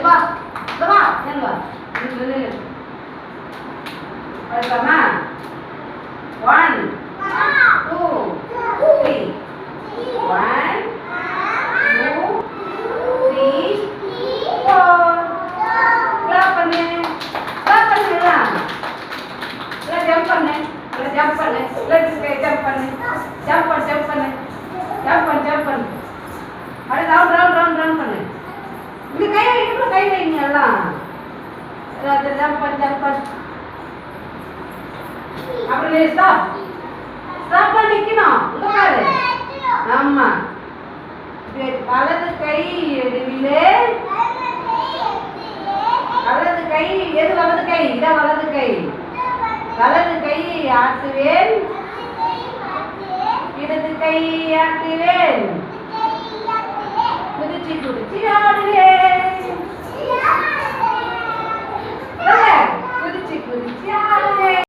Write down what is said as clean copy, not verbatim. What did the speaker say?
வா வா வா அதுக்கம்மா 1 2 3 1 2 3 4 clap பண்ணு பண்ணலாம் இல்ல ஜம்ப் பண்ணு ஜம்ப் பண்ணு ஜம்ப் பண்ணு அட ரவுண்ட் பண்ணு இந்த கை வைங்க எல்லாம் ஜம்ப் பண்ணு அப்புறம் ஸ்டாப் பண்ணி நிக்கணும் இங்க பாரு ஆமா வலது கை எடுவிலே வலது கை எது வலது கை இதான் வலது கை ஆட்டுவேன் இடது கை ஆட்டுவேன் குதிச்சு